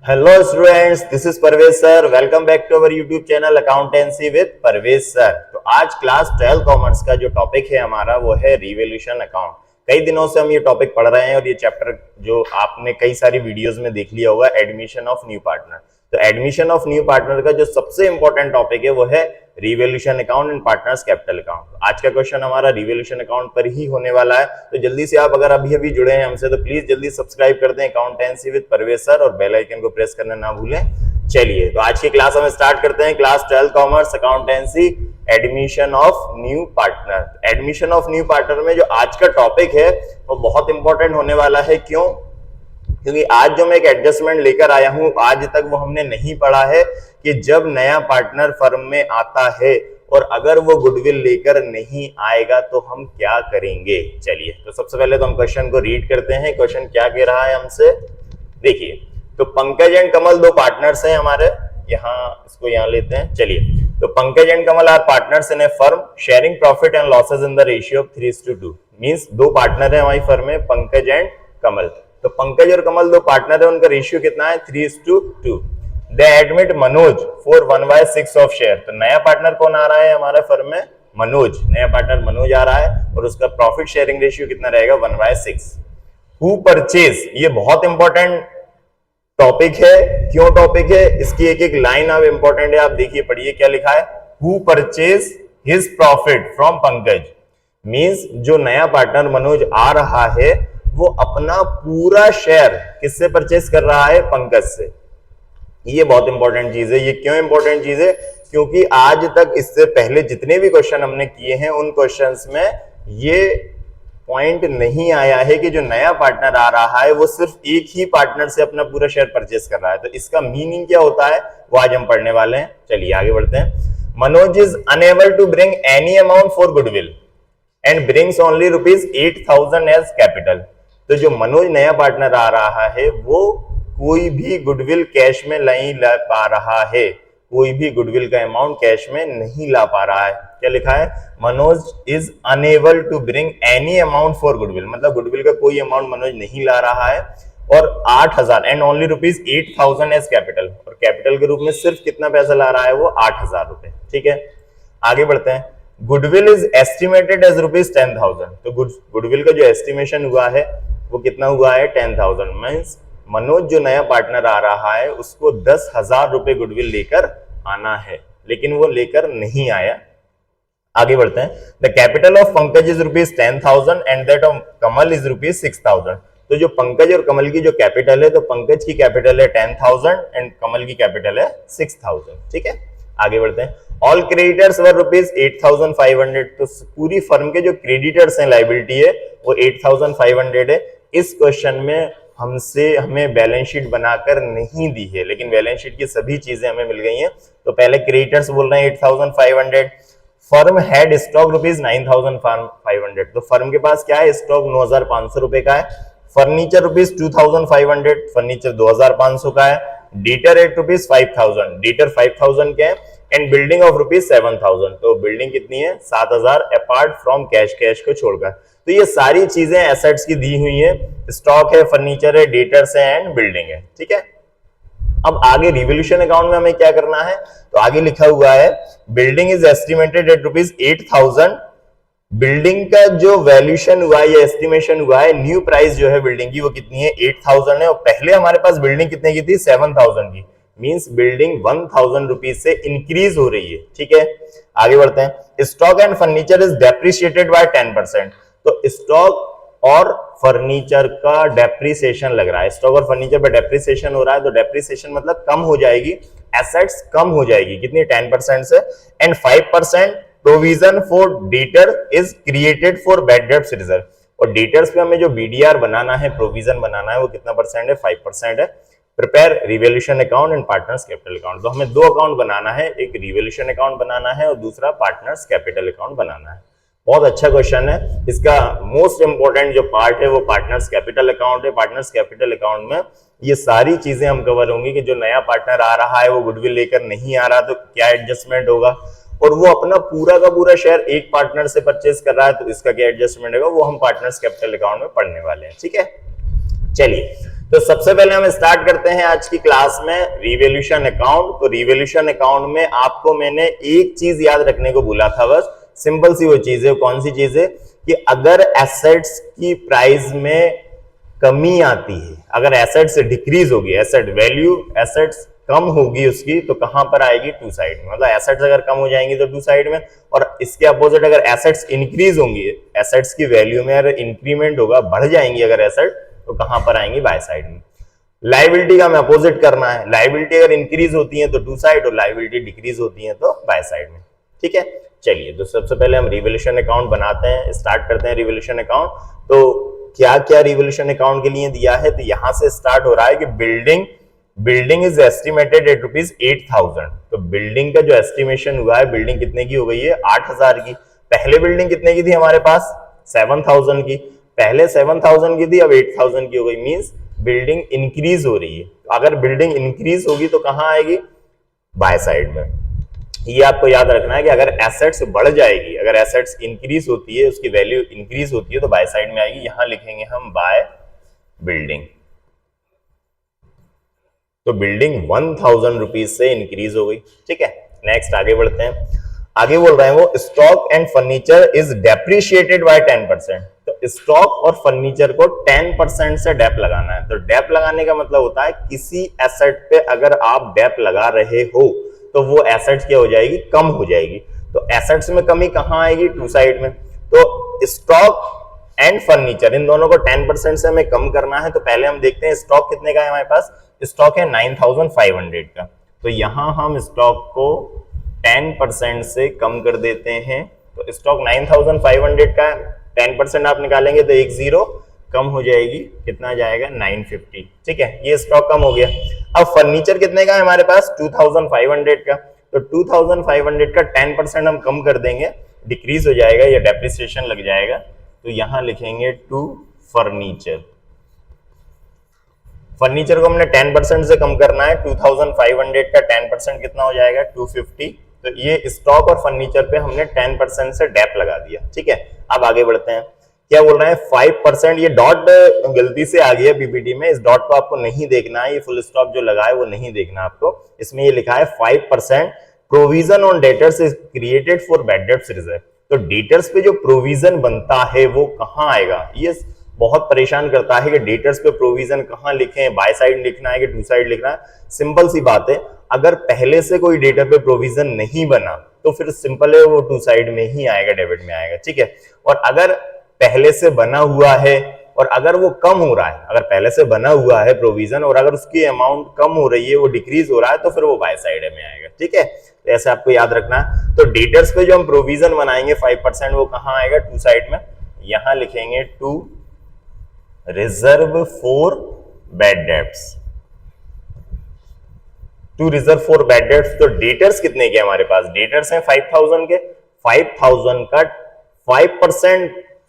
Hello students, this is Parvez sir. Welcome back to our YouTube channel accountancy with Parvez sir. तो आज class 12 commerce का जो topic है हमारा वो है रिवैल्यूएशन अकाउंट। कई दिनों से हम ये टॉपिक पढ़ रहे हैं और ये चैप्टर जो आपने कई सारी वीडियोस में देख लिया होगा, एडमिशन ऑफ न्यू पार्टनर। तो एडमिशन ऑफ न्यू पार्टनर का जो सबसे इंपॉर्टेंट टॉपिक है वो है revaluation account and partners capital account. आज का क्वेश्चन हमारा रिवैल्यूएशन अकाउंट पर ही होने वाला है। तो जल्दी से आप अगर अभी जुड़े हैं हमसे तो प्लीज जल्दी सब्सक्राइब कर दें अकाउंटेंसी विद परवेज सर और बेल आइकन को प्रेस करना ना भूलें। चलिए तो आज की क्लास हम स्टार्ट करते हैं। Class 12 commerce accountancy admission of new partner. Admission of new partner में जो आज का टॉपिक है वो बहुत इंपॉर्टेंट होने वाला है। क्यों? क्योंकि आज जो मैं एक एडजस्टमेंट लेकर आया हूं, आज तक वो हमने नहीं पढ़ा है कि जब नया पार्टनर फर्म में आता है और अगर वो गुडविल लेकर नहीं आएगा तो हम क्या करेंगे। चलिए तो सबसे पहले तो हम क्वेश्चन को रीड करते हैं। क्वेश्चन क्या कह रहा है हमसे, देखिए। तो पंकज एंड कमल दो पार्टनर्स हैं हमारे, इसको यहाँ लेते हैं। चलिए तो Pankaj and Kamal are partners in a firm sharing profit and losses in the ratio of 3:2। Means दो पार्टनर है हमारी फर्म में, पंकज एंड कमल। तो पंकज और कमल दो पार्टनर है, उनका रेशियो कितना है 3:2। दे admit Manoj for 1/6 of share. तो नया पार्टनर कौन आ रहा है हमारे फर्म में? मनोज। नया पार्टनर मनोज आ रहा है और उसका प्रॉफिट शेयरिंग रेशियो कितना रहेगा? 1/6। हु परचेज, ये बहुत इंपॉर्टेंट टॉपिक है। क्यों टॉपिक है? इसकी एक एक लाइन अब इंपॉर्टेंट है, आप देखिए पढ़िए क्या लिखा है। Who purchase his profit from Pankaj. Means जो नया पार्टनर मनोज आ रहा है वो अपना पूरा शेयर किससे परचेज कर रहा है? पंकज से। ये बहुत इंपॉर्टेंट चीज है। ये क्यों इंपॉर्टेंट चीज है? क्योंकि आज तक इससे पहले जितने भी क्वेश्चन हमने किए हैं उन क्वेश्चंस में ये पॉइंट नहीं आया है कि जो नया पार्टनर आ रहा है वो सिर्फ एक ही पार्टनर से अपना पूरा शेयर परचेज कर रहा है। तो इसका मीनिंग क्या होता है वो आज हम पढ़ने वाले हैं। चलिए आगे बढ़ते हैं। Manoj is unable to bring any amount for goodwill and brings only ₹8,000 as capital. तो जो मनोज नया पार्टनर आ रहा है वो कोई भी गुडविल कैश में नहीं ला पा रहा है, कोई भी गुडविल का अमाउंट कैश में नहीं ला पा रहा है। क्या लिखा है? Manoj is unable to bring any amount for goodwill, मतलब गुडविल का कोई अमाउंट मनोज नहीं ला रहा है। और 8,000 एंड ओनली ₹8,000 एज कैपिटल, और कैपिटल के रूप में सिर्फ कितना पैसा ला रहा है वो? 8,000 रुपए। ठीक है, आगे बढ़ते हैं। Goodwill is estimated as ₹10,000। तो गुडविल का जो एस्टिमेशन हुआ है वो कितना हुआ है? 10,000। मीन्स मनोज जो नया पार्टनर आ रहा है उसको 10,000 रुपए गुडविल लेकर आना है, लेकिन वो लेकर नहीं आया। आगे बढ़ते हैं। The capital of Pankaj is ₹10,000 and that of Kamal is ₹6,000। तो जो पंकज और कमल की जो कैपिटल है, तो पंकज की कैपिटल है 10,000 एंड कमल की कैपिटल है 6,000। ठीक है, आगे बढ़ते हैं। ऑल क्रेडिटर्स वर ₹8,500। तो पूरी फर्म के जो क्रेडिटर्स हैं, लायबिलिटी है, वो 8,500 है। इस क्वेश्चन में हमें बैलेंस शीट बनाकर नहीं दी है, लेकिन बैलेंस शीट की सभी चीजें हमें मिल गई हैं। तो पहले क्रेडिटर्स बोल रहे हैं 8,500। Firm had stock ₹9,500। तो फर्म के पास क्या है? स्टॉक 9,500 रुपए का है। फर्नीचर ₹2,500, फर्नीचर 2,500 का है। डेटर एट ₹5,000, डेटर 5,000 के हैं। And building of ₹7,000। तो बिल्डिंग कितनी है? 7,000 अपार्ट फ्रॉम कैश को छोड़कर। तो ये सारी चीजें एसेट्स की दी हुई है। स्टॉक है, फर्नीचर है, डेटर्स है एंड बिल्डिंग है। ठीक है, अब आगे रिवॉल्यूशन अकाउंट में हमें क्या करना है? तो आगे लिखा हुआ है building is estimated at ₹8,000। Building का जो वैल्यूएशन हुआ है या एस्टिमेशन हुआ है, न्यू प्राइस जो है बिल्डिंग की वो कितनी है? 8,000 है। और पहले हमारे पास बिल्डिंग कितने की थी? 7,000 की। मींस बिल्डिंग 1,000 रुपीज से इंक्रीज हो रही है। ठीक है, आगे बढ़ते हैं। Stock and furniture is depreciated by 10%। तो स्टॉक और फर्नीचर का डेप्रिसिएशन लग रहा है। स्टॉक और फर्नीचर पर डेप्रिसिएशन हो रहा है, तो डेप्रिसिएशन मतलब कम हो जाएगी, एसेट्स कम हो जाएगी। कितनी? 10% से। And 5% provision for debtor is created for bad dates reserve. और डेटर्स पे हमें जो बीडीआर बनाना है, प्रोविजन बनाना है, वो कितना परसेंट है? 5% है। Prepare revolution account and partners capital account. तो हमें दो अकाउंट बनाना है, एक रिवॉल्यूशन अकाउंट बनाना है और दूसरा पार्टनर्स कैपिटल अकाउंट बनाना है। बहुत अच्छा क्वेश्चन है। इसका मोस्ट इंपोर्टेंट जो पार्ट है वो पार्टनर्स कैपिटल अकाउंट है। पार्टनर्स कैपिटल अकाउंट में ये सारी चीजें हम कवर होंगी कि जो नया पार्टनर आ रहा है वो गुडविल लेकर नहीं आ रहा तो क्या एडजस्टमेंट होगा, और वो अपना पूरा का पूरा शेयर एक पार्टनर से परचेज कर रहा है तो इसका क्या एडजस्टमेंट होगा, वो हम पार्टनर्स कैपिटल अकाउंट में पढ़ने वाले हैं। ठीक है, चलिए तो सबसे पहले हम स्टार्ट करते हैं आज की क्लास में रिवॉल्यूशन अकाउंट। तो रिवॉल्यूशन अकाउंट में आपको मैंने एक चीज याद रखने को बोला था, बस सिंपल सी वो चीज है। कौन सी चीज है कि अगर एसेट्स की प्राइस में कमी आती है, अगर एसेट्स डिक्रीज होगी, एसेट वैल्यू एसेट्स कम होगी उसकी, तो कहां पर आएगी? टू साइड में। मतलब एसेट्स अगर कम हो जाएंगी तो टू साइड में, और इसके अपोजिट अगर एसेट्स इंक्रीज होंगी, एसेट्स की वैल्यू में अगर इंक्रीमेंट होगा, बढ़ जाएंगी अगर एसेट, तो कहां पर आएंगी? बाय साइड में। लायबिलिटी का हमें अपोजिट करना है, लायबिलिटी अगर इंक्रीज होती है तो टू साइड, और लायबिलिटी डिक्रीज होती है तो बाय साइड में। ठीक है, चलिए तो सबसे पहले हम रिवॉल्यूशन अकाउंट बनाते हैं, स्टार्ट करते हैं रिवॉल्यूशन अकाउंट। तो क्या क्या रिवॉल्यूशन अकाउंट के लिए दिया है? तो यहां से स्टार्ट हो रहा है कि बिल्डिंग इज एस्टिमेटेड एट ₹8,000। तो बिल्डिंग का जो एस्टिमेशन हुआ है, बिल्डिंग कितने की हो गई है? 8,000 की। पहले बिल्डिंग कितने की थी हमारे पास? 7,000 की। पहले 7,000 की थी, अब 8,000 की हो गई, मींस बिल्डिंग इंक्रीज हो रही है। तो अगर बिल्डिंग इंक्रीज होगी तो कहां आएगी? बाय साइड में। ये आपको याद रखना है कि अगर एसेट्स बढ़ जाएगी, अगर एसेट्स इंक्रीज होती है, उसकी वैल्यू इंक्रीज होती है, तो बाय साइड में आएगी। यहां लिखेंगे हम बाय बिल्डिंग। तो बिल्डिंग 1,000 रुपीज से इंक्रीज हो गई। ठीक है, नेक्स्ट आगे बढ़ते हैं। आगे बोल रहे हैं वो stock and furniture is depreciated by 10%। तो स्टॉक और फर्नीचर को 10% से डेप लगाना है। तो डेप लगाने का मतलब होता है किसी एसेट पे अगर आप डेप लगा रहे हो तो वो एसेट्स क्या हो जाएगी? कम हो जाएगी। तो एसेट्स में कमी कहां आएगी? टू साइड में। तो स्टॉक एंड फर्नीचर इन दोनों को 10% से हमें कम करना है। तो पहले हम देखते हैं स्टॉक कितने का है हमारे पास। स्टॉक है 9,500 का। तो यहां हम स्टॉक को 10% से कम कर देते हैं। तो स्टॉक 9,500 का, 10% आप निकालेंगे तो एक जीरो कम हो जाएगी, कितना जाएगा? 950। ठीक है, ये स्टॉक कम हो गया। अब फर्नीचर कितने का है हमारे पास? 2,500 का। तो 2,500 का 10% हम कम कर देंगे, डिक्रीज हो जाएगा या डेप्रिसिएशन लग जाएगा। तो यहां लिखेंगे टू फर्नीचर। फर्नीचर को हमने 10% से कम करना है। 2,500 का 10% कितना हो जाएगा? 250। तो ये स्टॉक और फर्नीचर पे हमने 10% से डेप लगा दिया। ठीक है, अब आगे बढ़ते हैं। क्या बोल रहे हैं? 5%। ये डॉट गलती से आ गया पीपीटी में, इस डॉट को आपको नहीं देखना है, ये फुल स्टॉप जो लगा है वो नहीं देखना आपको। इसमें ये लिखा है 5% provision on debtors is created for bad dates reserve. तो डेटर्स पे जो प्रोविजन बनता है वो कहां आएगा? ये बहुत परेशान करता है कि डेटर्स पे प्रोविजन कहां लिखें, बाय साइड लिखना है कि टू साइड लिखना है। सिंपल सी बात है, अगर पहले से कोई डेटर पे प्रोविजन नहीं बना तो फिर सिंपल है वो टू साइड में ही आएगा, डेबिट में आएगा। ठीक है, और अगर पहले से बना हुआ है और अगर वो कम हो रहा है, अगर पहले से बना हुआ है प्रोविजन और अगर उसकी अमाउंट कम हो रही है, वो डिक्रीज हो रहा है, तो फिर वो बाय साइड में आएगा। ठीक है, तो ऐसे आपको याद रखना है। तो डेटर्स पे जो हम प्रोविजन बनाएंगे 5%, वो कहां आएगा? टू साइड में। यहां लिखेंगे to reserve for bad debts. To reserve for bad debts. तो डेटर्स कितने के हमारे पास? डेटर्स हैं 5,000 के। 5,000 का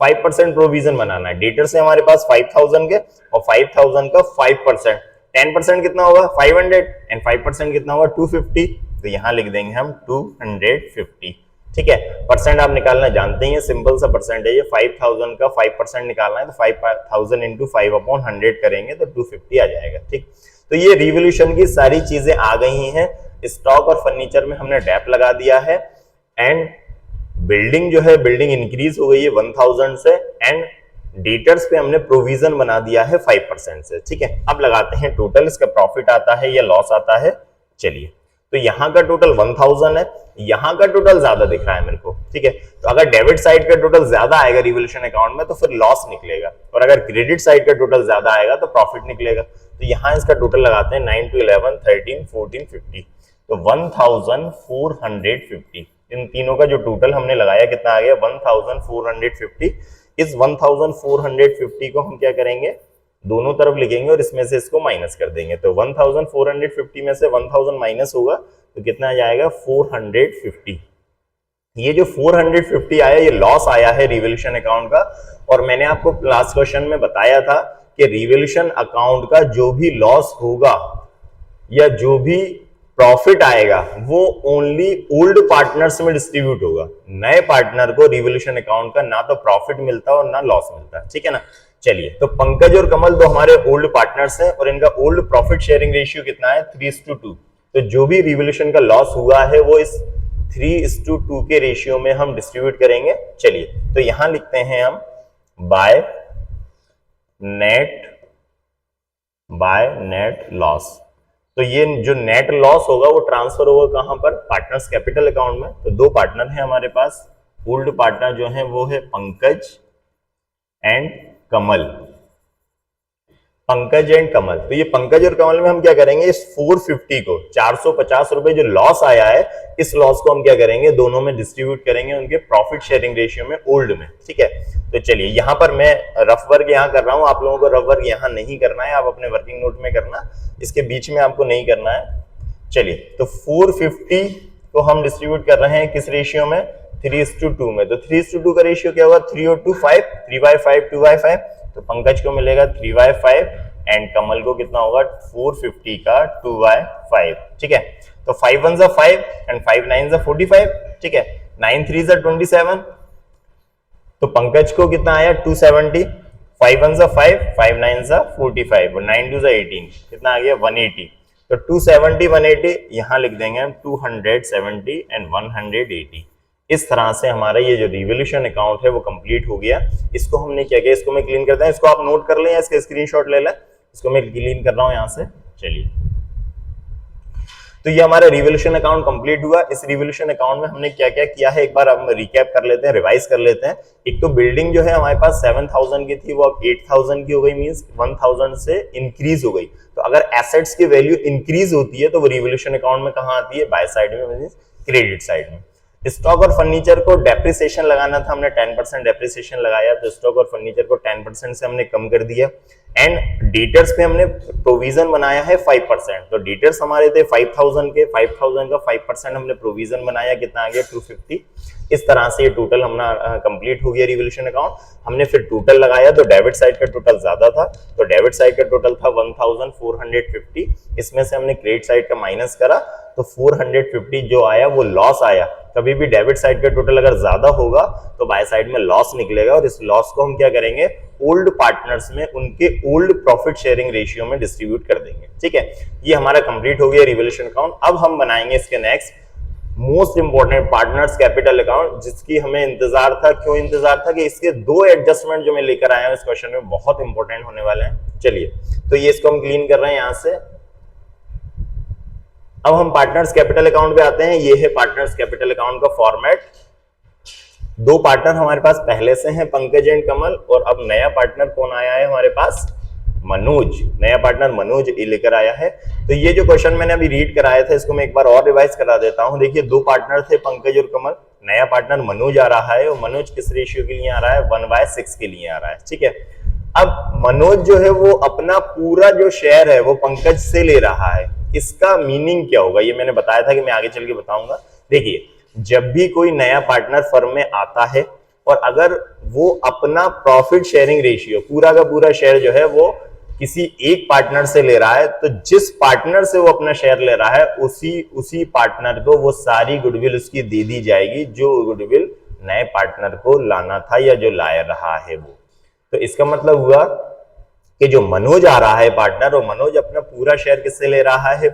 5% प्रोविजन बनाना है। डेटर्स है हमारे पास 5,000 के और 5,000 का 5%, 10% कितना होगा? 500 एंड 5% कितना होगा? 250। तो यहां लिख देंगे हम 250। ठीक है, परसेंट आप निकालना जानते हैं, सिंपल सा परसेंट है ये। 5,000 का 5% निकालना है तो 5,000 इंटू 5/100 करेंगे तो 250 आ जाएगा। ठीक, तो ये रिवॉल्यूशन की सारी चीजें आ गई हैं। स्टॉक और फर्नीचर में हमने डेप लगा दिया है एंड बिल्डिंग जो है, बिल्डिंग इंक्रीज हो गई है 1,000 से एंड डेटर्स पे हमने प्रोविजन बना दिया है 5% से। ठीक है, अब लगाते हैं टोटल, इसका प्रॉफिट आता है या लॉस आता है। चलिए, तो यहां का टोटल 1,000 है, यहां का टोटल ज्यादा दिख रहा है मेरे को। ठीक है, तो अगर डेबिट साइड का टोटल ज्यादा आएगा रिवॉल्यूशन अकाउंट में तो फिर लॉस निकलेगा, और अगर क्रेडिट साइड का टोटल ज्यादा आएगा तो प्रॉफिट निकलेगा। तो यहां इसका टोटल लगाते हैं 9 to 11, 13, 14, 50। तो 1,450, इन तीनों का जो टोटल हमने लगाया कितना आ गया? 1,450। इस 1,450 को हम क्या करेंगे? दोनों तरफ लिखेंगे और इसमें से इसको माइनस कर देंगे। तो 1,450 में से 1,000 माइनस होगा तो कितना आ जाएगा? 450। ये जो 450 आया, ये लॉस आया है रिवॉल्यूशन अकाउंट का। और मैंने आपको लास्ट क्वेश्चन में बताया था कि रिवॉल्यूशन अकाउंट का जो भी लॉस होगा या जो भी प्रॉफिट आएगा वो ओनली ओल्ड पार्टनर्स में डिस्ट्रीब्यूट होगा। नए पार्टनर को रिवॉल्यूशन अकाउंट का ना तो प्रॉफिट मिलता और ना लॉस मिलता। ठीक है ना, चलिए, तो पंकज और कमल दो हमारे ओल्ड पार्टनर्स हैं और इनका ओल्ड प्रॉफिट शेयरिंग रेशियो कितना है 3:2। तो जो भी रिवोल्यूशन का लॉस हुआ है वो इस 3:2 के रेशियो में हम डिस्ट्रीब्यूट करेंगे। चलिए, तो यहां लिखते हैं हम बाय नेट लॉस। तो ये जो नेट लॉस होगा वो ट्रांसफर होगा कहां पर, पार्टनर्स कैपिटल अकाउंट में। तो दो पार्टनर हैं हमारे पास, ओल्ड पार्टनर जो है वो है पंकज एंड कमल। पंकज एंड कमल, तो ये पंकज और कमल में हम क्या करेंगे, इस 450 को 450 रुपए जो लॉस आया है, इस लॉस को हम क्या करेंगे, दोनों में डिस्ट्रीब्यूट करेंगे उनके प्रॉफिट शेयरिंग रेशियो में, ओल्ड में। ठीक है, तो चलिए यहां पर मैं रफ वर्क यहां कर रहा हूं, आप लोगों को रफ वर्क यहां नहीं करना है, आप अपने वर्किंग नोट में करना, इसके बीच में आपको नहीं करना है। चलिए, तो 450 को हम डिस्ट्रीब्यूट कर रहे हैं किस रेशियो में, 3:2 में। तो 3:2 का रेशियो क्या होगा, 3 और 2 5, 3/5 2/5। तो पंकज को मिलेगा 3/5 एंड कमल को कितना होगा 450 का 2/5। ठीक है, तो 5 1 जा 5 एंड 5 9 जा 45। ठीक है, 9 3 जा 27। तो पंकज को कितना आया 270, 5 1 जा 5, 5 9 जा 45 और 9 2 जा 18, कितना आ गया 180। तो 270 180 यहां लिख देंगे हम 270 एंड 180। इस तरह से हमारा ये जो रिवोल्यूशन अकाउंट है वो कंप्लीट हो गया। इसको हमने क्या किया, इसको मैं क्लीन करता हूं, इसको आप नोट कर लें या इसका स्क्रीनशॉट ले लें, इसको मैं क्लीन कर रहा हूं यहां से। चलिए, तो ये हमारा रिवोल्यूशन अकाउंट कंप्लीट हुआ। इस रिवोल्यूशन अकाउंट में हमने क्या क्या किया है एक बार हम रिकैप कर लेते हैं, रिवाइज कर लेते हैं। एक तो बिल्डिंग जो है हमारे पास 7000 की थी, वो अब 8000 की हो गई, मींस 1000 से इंक्रीज हो गई। तो अगर एसेट्स की वैल्यू इंक्रीज होती है तो वो रिवोल्यूशन अकाउंट में कहां आती है, बाय साइड में, मींस क्रेडिट साइड में। स्टॉक और फर्नीचर को डेप्रिसिएशन लगाना था, हमने 10% डेप्रिसिएशन लगाया, तो स्टॉक और फर्नीचर को 10% से हमने कम कर दिया। एंड डेटर्स पे हमने प्रोविजन बनाया है 5%। तो डेटर्स हमारे थे 5000 के, 5000 का 5% हमने प्रोविजन बनाया, कितना आ गया 250। इस तरह से ये टोटल हमारा कंप्लीट हो गया रिवोल्यूशन अकाउंट। हमने फिर टोटल लगाया तो डेबिट साइड का टोटल ज्यादा था, तो डेबिट साइड का टोटल था 1450। इसमें से हमने क्रेडिट साइड का माइनस करा तो 450 जो आया वो लॉस आया। कभी भी डेबिट साइड का टोटल अगर ज्यादा होगा तो बाय साइड में लॉस निकलेगा, और इस लॉस को हम क्या करेंगे, ओल्ड पार्टनर्स में उनके ओल्ड प्रॉफिट शेयरिंग रेशियो में डिस्ट्रीब्यूट कर देंगे। ठीक है, ये हमारा कंप्लीट हो गया रिवोल्यूशन अकाउंट। अब हम बनाएंगे इसके next most important partners capital account, जिसकी हमें इंतजार था। क्यों इंतजार था, कि इसके दो एडजस्टमेंट जो मैं लेकर आया हूं इस क्वेश्चन में बहुत इंपॉर्टेंट होने वाले हैं। चलिए, तो ये इसको हम क्लीन कर रहे हैं यहां से। अब हम पार्टनर्स कैपिटल अकाउंट पे आते हैं। ये है पार्टनर्स कैपिटल अकाउंट का फॉर्मेट। दो पार्टनर हमारे पास पहले से हैं, पंकज एंड कमल, और अब नया पार्टनर कौन आया है हमारे पास, मनोज। नया पार्टनर मनोज लेकर आया है। तो ये जो क्वेश्चन मैंने अभी रीड कराया था इसको मैं एक बार और रिवाइज करा देता हूं। देखिए, दो पार्टनर थे पंकज और कमल, नया पार्टनर मनोज आ रहा है, और मनोज किस रेशियो के लिए आ रहा है, 1/6 के लिए आ रहा है। ठीक है, अब मनोज जो है वो अपना पूरा जो शेयर है वो पंकज से ले रहा है। इसका मीनिंग क्या होगा, ये मैंने बताया था कि मैं आगे चल के बताऊंगा। देखिए, जब भी कोई नया पार्टनर फर्म में आता है और अगर वो अपना प्रॉफिट शेयरिंग रेशियो पूरा का पूरा शेयर जो है वो किसी एक पार्टनर से ले रहा है, तो जिस पार्टनर से वो अपना शेयर ले रहा है उसी पार्टनर को वो सारी गुडविल उसकी दे दी जाएगी, जो गुडविल नए पार्टनर को लाना था या जो ला रहा है वो। तो इसका मतलब हुआ कि जो मनोज आ रहा है पार्टनर, और मनोज अपना पूरा शेयर किससे ले रहा है,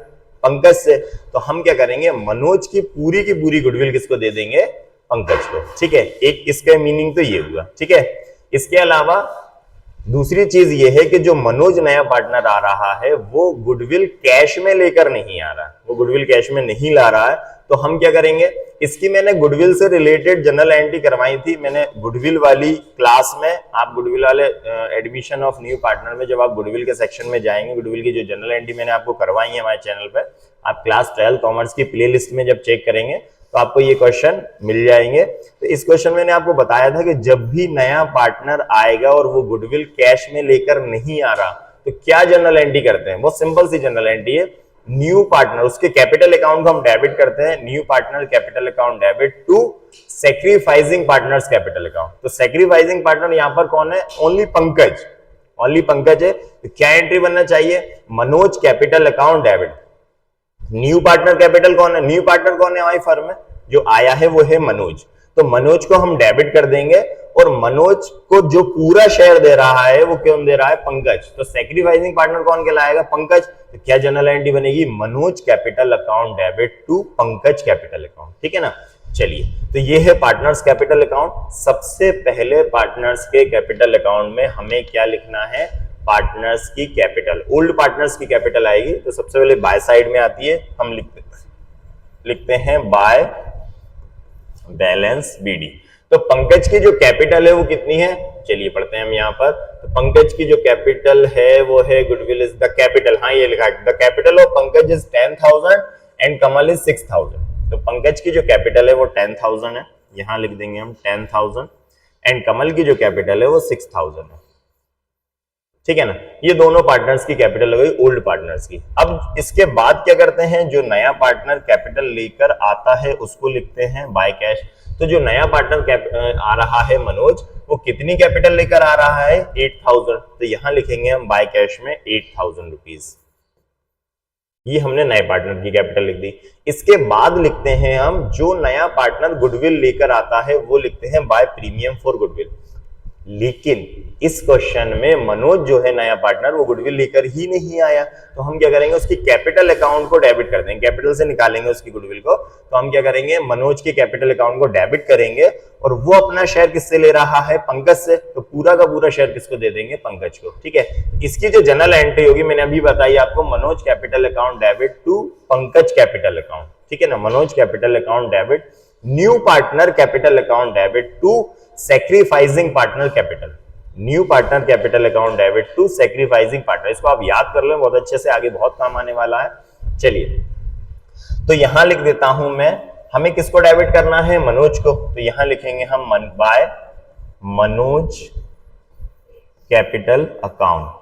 पंकज से। तो हम क्या करेंगे, मनोज की पूरी गुडविल किसको दे देंगे, पंकज को। ठीक है, एक इसका मीनिंग तो ये हुआ। ठीक है, इसके अलावा दूसरी चीज ये है कि जो मनोज नया पार्टनर आ रहा है वो गुडविल कैश में लेकर नहीं आ रहा, वो गुडविल कैश में नहीं ला रहा है। तो हम क्या करेंगे, इसकी मैंने गुडविल से रिलेटेड जनरल एंट्री करवाई थी मैंने गुडविल वाली क्लास में। आप गुडविल वाले एडमिशन ऑफ न्यू पार्टनर में जब आप गुडविल के सेक्शन में जाएंगे, गुडविल की जो जनरल एंट्री मैंने आपको करवाई है हमारे चैनल पर, आप क्लास 12 कॉमर्स की प्ले लिस्ट में जब चेक करेंगे तो आपको ये क्वेश्चन मिल जाएंगे। तो इस क्वेश्चन मैंने आपको बताया था कि जब भी नया पार्टनर आएगा और वो गुडविल कैश में लेकर नहीं आ रहा तो क्या जनरल एंट्री करते हैं, बहुत सिंपल सी जनरल एंट्री है। न्यू पार्टनर, उसके कैपिटल अकाउंट को हम डेबिट करते हैं, new partner capital account debit to sacrificing partners capital account. तो सैक्रिफाइसिंग पार्टनर यहां पर कौन है, ओनली पंकज, ओनली पंकज है। तो क्या एंट्री बनना चाहिए, Manoj capital account debit. New partner capital कौन है, न्यू पार्टनर कौन है हमारी फर्म में, जो आया है वो है मनोज। तो मनोज को हम डेबिट कर देंगे और मनोज को जो पूरा शेयर दे रहा है वो कौन दे रहा है? पंकज। तो सैक्रिफाइसिंग पार्टनर कौन कहलाएगा? पंकज। तो क्या जनरल एंट्री बनेगी? Manoj capital account debit to Pankaj capital account. ठीक है ना। चलिए, तो ये है पार्टनर्स कैपिटल अकाउंट। सबसे पहले पार्टनर्स के कैपिटल अकाउंट में हमें क्या लिखना है? पार्टनर्स की कैपिटल। ओल्ड पार्टनर्स की कैपिटल आएगी तो सबसे पहले बाय साइड में आती है, हम लिखते हैं बाय बैलेंस बीडी। तो पंकज की जो कैपिटल है वो कितनी है? चलिए पढ़ते हैं हम यहाँ पर। तो पंकज की जो कैपिटल है वो है, गुडविल इज द कैपिटल। हाँ, ये लिखा है the capital of Pankaj is 10,000 and Kamal is 6,000। तो पंकज की जो कैपिटल है वो 10,000 है, यहां लिख देंगे हम 10,000, एंड कमल की जो कैपिटल है वो 6,000 है। ठीक है ना। ये दोनों पार्टनर्स की कैपिटल हो गई ओल्ड पार्टनर्स की। अब इसके बाद क्या करते हैं? जो नया पार्टनर कैपिटल लेकर आता है उसको लिखते हैं बाय कैश। तो जो नया पार्टनर आ रहा है मनोज, वो कितनी कैपिटल लेकर आ रहा है? 8,000। तो यहां लिखेंगे हम बाय कैश में 8,000 रुपीज। ये हमने नए पार्टनर की कैपिटल लिख दी। इसके बाद लिखते हैं हम जो नया पार्टनर गुडविल लेकर आता है वो लिखते हैं बाय प्रीमियम फॉर गुडविल। लेकिन इस क्वेश्चन में मनोज जो है नया पार्टनर, वो गुडविल लेकर ही नहीं आया, तो हम क्या करेंगे? उसकी कैपिटल अकाउंट को डेबिट कर देंगे, कैपिटल से निकालेंगे उसकी गुडविल को। तो हम क्या करेंगे? मनोज के कैपिटल अकाउंट को डेबिट करेंगे और वो अपना शेयर किससे ले रहा है? पंकज से। तो पूरा का पूरा शेयर किसको दे देंगे? पंकज को। ठीक है। इसकी जो जनरल एंट्री होगी मैंने अभी बताई आपको, Manoj capital account debit to Pankaj capital account. ठीक है ना। Manoj capital account debit, new partner capital account debit to sacrificing partner capital. New partner capital account debit to sacrificing partner. इसको आप याद कर लें बहुत अच्छे से, आगे बहुत काम आने वाला है। चलिए, तो यहां लिख देता हूं मैं, हमें किसको डेबिट करना है? मनोज को। तो यहां लिखेंगे हम बाय मनोज कैपिटल अकाउंट।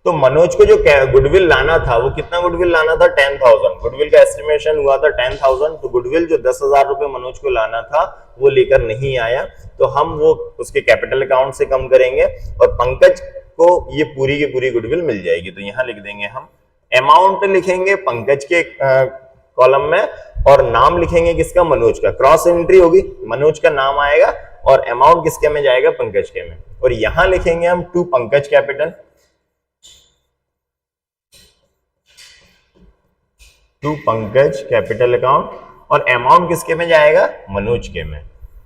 तो मनोज को जो गुडविल लाना था, वो कितना गुडविल लाना था? 10,000। गुडविल का एस्टिमेशन हुआ था 10,000। तो गुडविल जो 10,000 रुपए मनोज को लाना था वो लेकर नहीं आया, तो हम वो उसके कैपिटल अकाउंट से कम करेंगे और पंकज को ये पूरी की पूरी गुडविल मिल जाएगी। तो यहां लिख देंगे हम, अमाउंट लिखेंगे पंकज के कॉलम में और नाम लिखेंगे किसका? मनोज का। क्रॉस एंट्री होगी, मनोज का नाम आएगा और अमाउंट किसके में जाएगा? पंकज के में। और यहां लिखेंगे हम to Pankaj capital, to Pankaj capital account, और अमाउंट किसके में जाएगा? मनोज के में।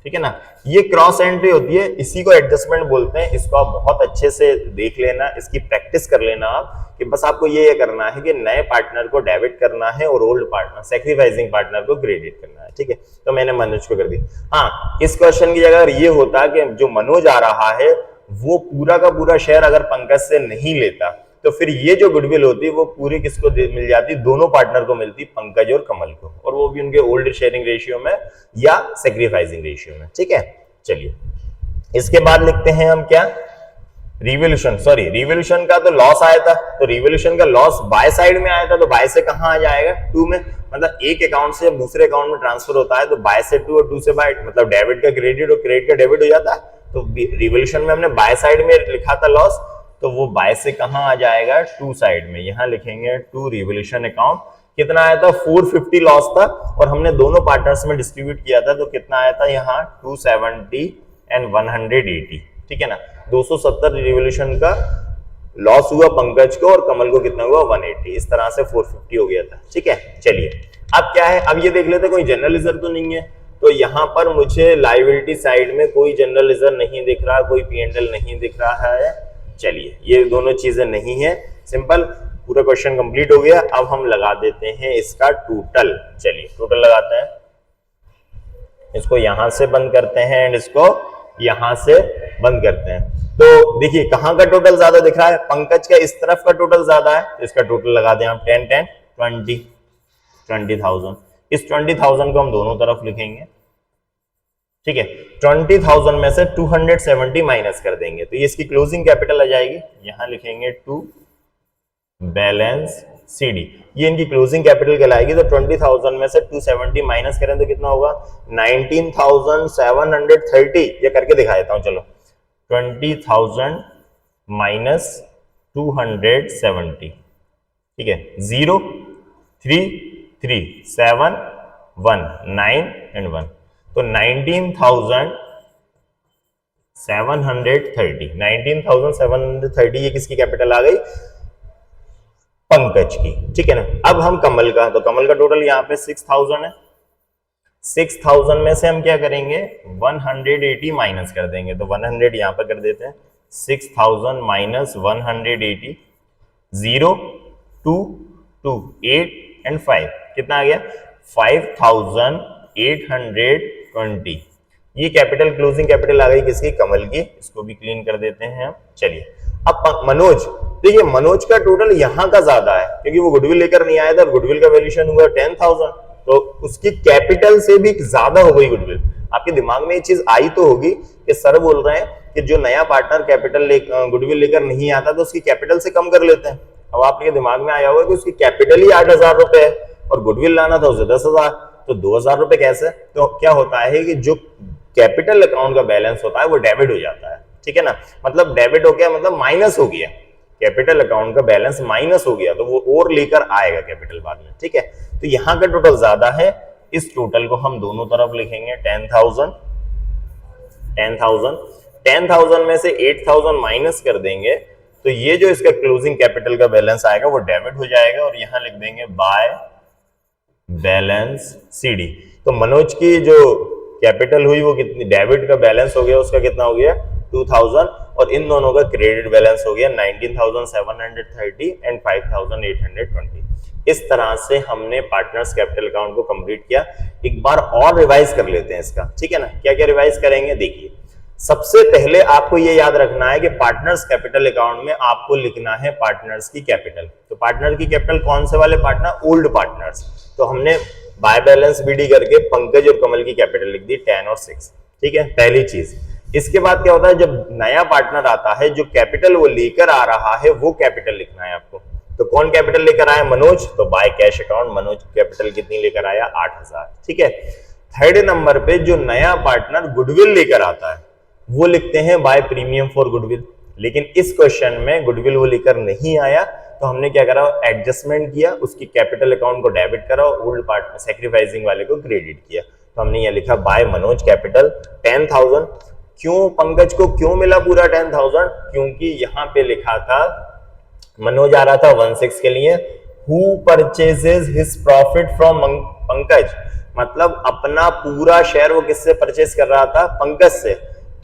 ठीक है ना। ये क्रॉस एंट्री होती है, इसी को एडजस्टमेंट बोलते हैं। इसको आप बहुत अच्छे से देख लेना, इसकी प्रैक्टिस कर लेना आप, कि बस आपको ये करना है कि नए पार्टनर को डेबिट करना है और ओल्ड पार्टनर सैक्रिफाइसिंग पार्टनर को क्रेडिट करना है। ठीक है। तो मैंने मनोज को कर दी। हाँ, इस क्वेश्चन की जगह ये होता कि जो मनोज आ रहा है वो पूरा का पूरा शेयर अगर पंकज से नहीं लेता, तो फिर ये जो गुडविल होती वो पूरी किसको मिल जाती? दोनों पार्टनर को मिलती, पंकज और कमल को, और वो भी उनके ओल्ड शेयरिंग रेशियो में या सैक्रिफाइसिंग रेशियो में। ठीक है। चलिए, इसके बाद लिखते हैं हम क्या? रिवोल्यूशन। सॉरी, रिवोल्यूशन का तो लॉस आया था, तो रिवोल्यूशन का लॉस बाय साइड में आया था, तो बाय से कहां आ जाएगा? टू में। मतलब एक अकाउंट से दूसरे अकाउंट में ट्रांसफर होता है तो बाय से टू और टू से बाय, मतलब डेबिट का क्रेडिट और क्रेडिट का डेबिट हो जाता है। तो रिवोल्यूशन में हमने बाय साइड में लिखा था लॉस, तो वो बाय से कहां आ जाएगा? टू साइड में। यहां लिखेंगे टू रिवोल्यूशन अकाउंट। कितना आया था? 450 लॉस था और हमने दोनों पार्टनर्स में डिस्ट्रीब्यूट किया था, तो कितना आया था? यहाँ 270 एंड 180। ठीक है ना। 270 रिवोल्यूशन का लॉस हुआ पंकज को और कमल को कितना हुआ? 180। इस तरह से 450 हो गया था। ठीक है। चलिए, अब क्या है? अब ये देख लेते कोई जनरल रिजर्व तो नहीं है। तो यहां पर मुझे लायबिलिटी साइड में कोई जनरल रिजर्व नहीं दिख रहा, कोई P&L नहीं दिख रहा है। चलिए, ये दोनों चीजें नहीं है। सिंपल, पूरा क्वेश्चन कंप्लीट हो गया। अब हम लगा देते हैं इसका टोटल। चलिए, टोटल लगाते हैं। इसको यहां से बंद करते हैं एंड इसको यहां से बंद करते हैं। तो देखिए कहां का टोटल ज्यादा दिख रहा है? पंकज का इस तरफ का टोटल ज्यादा है, तो इसका टोटल लगा दें हम 10 10 20,000। इस 20,000 को हम दोनों तरफ लिखेंगे। ठीक है। 20,000 में से 270 माइनस कर देंगे, तो ये इसकी क्लोजिंग कैपिटल आ जाएगी। यहां लिखेंगे टू बैलेंस CD, ये इनकी क्लोजिंग कैपिटल कहलाएगी। तो 20,000 में से 270 माइनस करें तो कितना होगा? 19,730। ये करके दिखा देता हूं, चलो। 20,000 माइनस 270, ठीक है। 0 3 3 7 1 9 एंड 1। तो 19,730 ये किसकी कैपिटल आ गई? पंकज की। ठीक है ना। अब हम कमल का, तो कमल का टोटल यहाँ पे 6,000 है। 6,000 में से हम क्या करेंगे? 180 माइनस कर देंगे, तो 100 यहां पर कर देते हैं। 6,000 माइनस 180, 0 2 2 8 एंड 5 कितना आ गया? 5,820। ये कैपिटल, क्लोजिंग कैपिटल आ गई किसकी? कमल की। इसको भी क्लीन कर देते हैं हम। चलिए अब मनोज, देखिए मनोज का टोटल यहां का ज्यादा है क्योंकि वो गुडविल लेकर नहीं आया था, गुडविल का वैल्यूएशन हुआ 10,000, तो उसकी कैपिटल से भी ज्यादा हो गई गुडविल। आपके दिमाग में ये चीज आई तो होगी कि सर बोल रहे हैं कि जो नया पार्टनर कैपिटल गुडविल लेकर नहीं आता तो उसकी कैपिटल से कम कर लेते हैं। अब आपके दिमाग में आया होगा कि उसकी कैपिटल ही 8,000 रुपए है और गुडविल लाना था उसे 10,000, तो 2,000 रुपए कैसे? तो क्या होता है कि जो कैपिटल अकाउंट का बैलेंस होता है वो डेबिट हो जाता है। ठीक है ना। मतलब डेबिट हो गया, मतलब माइनस हो गया, कैपिटल अकाउंट का बैलेंस माइनस हो गया, तो वो और लेकर आएगा कैपिटल बाद में। ठीक है। तो यहां का टोटल ज्यादा है, इस टोटल को हम दोनों तरफ लिखेंगे 10,000 में से 8,000 माइनस कर देंगे, तो ये जो इसका क्लोजिंग कैपिटल का बैलेंस आएगा वो डेबिट हो जाएगा और यहां लिख देंगे बाय बैलेंस सीडी। तो मनोज की जो कैपिटल हुई वो कितनी, डेबिट का बैलेंस हो गया, उसका कितना हो गया? 2,000, और इन दोनों का क्रेडिट बैलेंस हो गया 19,730 एंड 5,820। इस तरह से हमने पार्टनर्स कैपिटल अकाउंट को कंप्लीट किया। एक बार और रिवाइज कर लेते हैं इसका। ठीक है ना। क्या क्या रिवाइज करेंगे? देखिए, सबसे पहले आपको ये याद रखना है कि पार्टनर्स कैपिटल अकाउंट में आपको लिखना है पार्टनर्स की कैपिटल। तो पार्टनर की कैपिटल कौन से वाले पार्टनर? Old partners. तो हमने बाय बैलेंस बीडी करके पंकज और कमल की कैपिटल लिख दी 10 और 6। ठीक है, पहली चीज। इसके बाद क्या होता है, जब नया पार्टनर आता है जो कैपिटल वो लेकर आ रहा है वो कैपिटल लिखना है आपको। तो कौन कैपिटल लेकर आया? मनोज। तो by cash account Manoj capital कितनी लेकर आया? 8,000। ठीक है। थर्ड नंबर पे जो नया पार्टनर गुडविल लेकर आता है वो लिखते हैं बाय प्रीमियम फॉर गुडविल, लेकिन इस क्वेश्चन में गुडविल वो लेकर नहीं आया, तो हमने क्या करा? एडजस्टमेंट किया, उसकी कैपिटल अकाउंट को डेबिट करा और ओल्ड पार्टनर सैक्रिफाइसिंग वाले को क्रेडिट किया। तो हमने ये लिखा बाय मनोज कैपिटल 10,000। क्यों पंकज को क्यों मिला पूरा 10,000? क्योंकि यहां पे लिखा था, मनोज आ रहा था 16 के लिए, who purchases his profit from Pankaj, मतलब अपना पूरा शेयर वो किससे परचेज कर रहा था? पंकज से।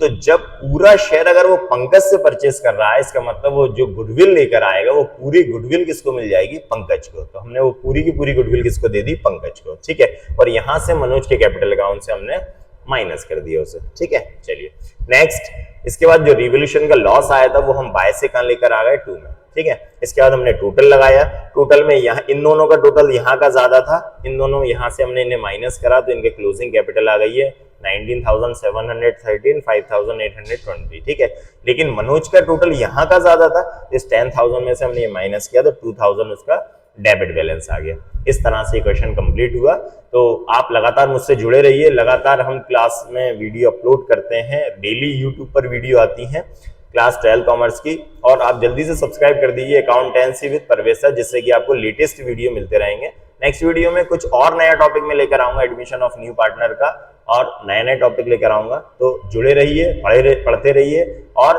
तो जब पूरा शेयर अगर वो पंकज से परचेज कर रहा है, इसका मतलब वो जो गुडविल लेकर आएगा वो पूरी गुडविल किसको मिल जाएगी? पंकज को। तो हमने वो पूरी की पूरी गुडविल किसको दे दी? पंकज को। ठीक है। और यहां से मनोज के कैपिटल अकाउंट से हमने माइनस कर दिया उसे। ठीक है। चलिए नेक्स्ट, इसके बाद जो रिवोल्यूशन का लॉस आया था वो हम बाय से कहां लेकर आ गए? 2 में। ठीक है। इसके बाद हमने टोटल लगाया, टोटल में यहाँ इन दोनों का टोटल यहाँ का ज्यादा था, इन दोनों यहाँ से हमने इन्हें माइनस करा तो इनके क्लोजिंग कैपिटल आ गई है 19,713 5,820। ठीक है। लेकिन मनोज का टोटल यहाँ का ज्यादा था, इस 10,000 में से हमने ये माइनस किया तो 2,000 उसका डेबिट बैलेंस आ गया। इस तरह से क्वेश्चन कंप्लीट हुआ। तो आप लगातार मुझसे जुड़े रहिए, लगातार हम क्लास में वीडियो अपलोड करते हैं, डेली यूट्यूब पर वीडियो आती हैं क्लास 12 कॉमर्स की, और आप जल्दी से सब्सक्राइब कर दीजिए अकाउंटेंसी विद परवेज सर, जिससे कि आपको लेटेस्ट वीडियो मिलते रहेंगे। नेक्स्ट वीडियो में कुछ और नया टॉपिक में लेकर आऊंगा, एडमिशन ऑफ न्यू पार्टनर का, और नए नए टॉपिक लेकर आऊंगा। तो जुड़े रहिए, पढ़ते रहिए, और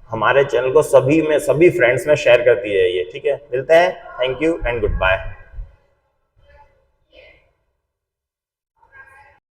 हमारे चैनल को सभी फ्रेंड्स में शेयर करती रहिए। ठीक है। मिलते हैं। Thank you and good bye.